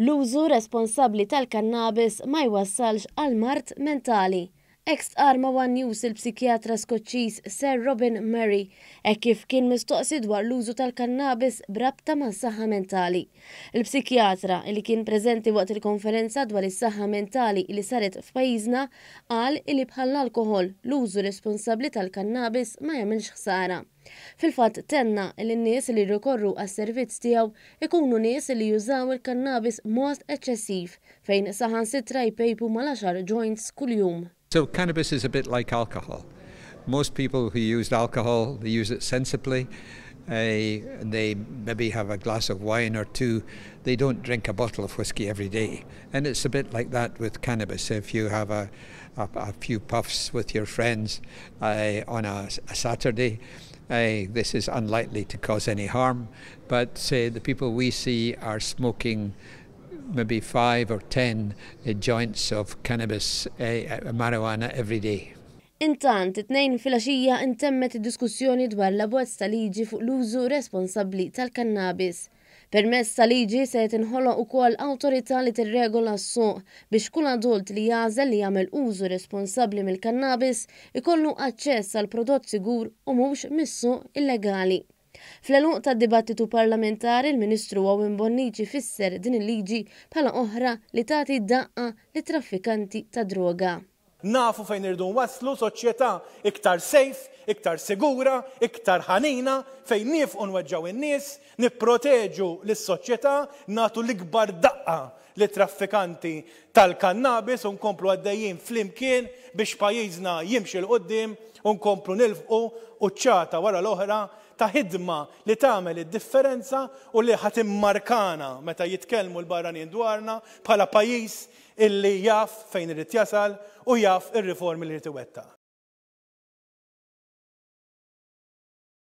L-użu responsabbli tal-kannabis ma jwassalx għal mart mentali. Hekk stqar ma' One News il-psikjatra Skoċċiż Sir Robin Murray hekk kif kien mistoqsi dwar l-użu tal-kannabis b'rabta mas-saħħa mentali. Il-psikjatra li kien preżenti waqt il-konferenza dwar is-saħħa mentali li saret f'pajjiżna qal li bħall-alkoħol l-użu responsabbli tal-kannabis ma jagħmilx ħsara. Fil-fatt tenna li n-nies li rikorru għas-servizz tiegħu ikunu nies li jużaw il-kannabis mod eċċessiv fejn saħansitra jpejpu mal-10 joints kuljum. So cannabis is a bit like alcohol. Most people who use alcohol, they use it sensibly. They maybe have a glass of wine or two. They don't drink a bottle of whiskey every day. And it's a bit like that with cannabis. If you have a few puffs with your friends on a Saturday, this is unlikely to cause any harm. But the people we see are smoking maybe 5 or 10 joints of cannabis, marijuana every day. Intant, it-tnejn filgħaxija intemmet id-diskussjoni dwar l-abbozz ta' liġi fuq l-użu responsabbli tal-kannabis. Permezz ta' liġi se tinħoloq ukoll awtorità li tirregola s-suq biex kull adult li jagħżel li jagħmel użu responsabbli mill-kannabis ikollu aċċess għal prodott sigur u mhux mis-suq illegali. Fl-għeluq tad-dibattitu parlamentari, il-Ministru Owen Bonnici fisser din il-liġi bħala oħra li tagħti daqqa li traffikanti ta' droga. Nafu fejn irdu waslu soċjetà iktar safe, iktar sigura, iktar ħanina, fejn nifqu nweġġaw in-nies, nipproteġu lis-soċjetà, nagħtu l-ikbar daqqa li traffikanti tal-kannabis u nkomplu għaddejjin flimkien biex pajjiżna jimxi l-qoddim u nkomplu nilfqu quċċata wara l-oħra ta' ħidma li tagħmel id-differenza u li ħadd immarkana meta jitkellmu l-barranin dwarna bħala pajjiż illi jaf fejn irid jasal u jaf ir-riformi li irid iwettaq.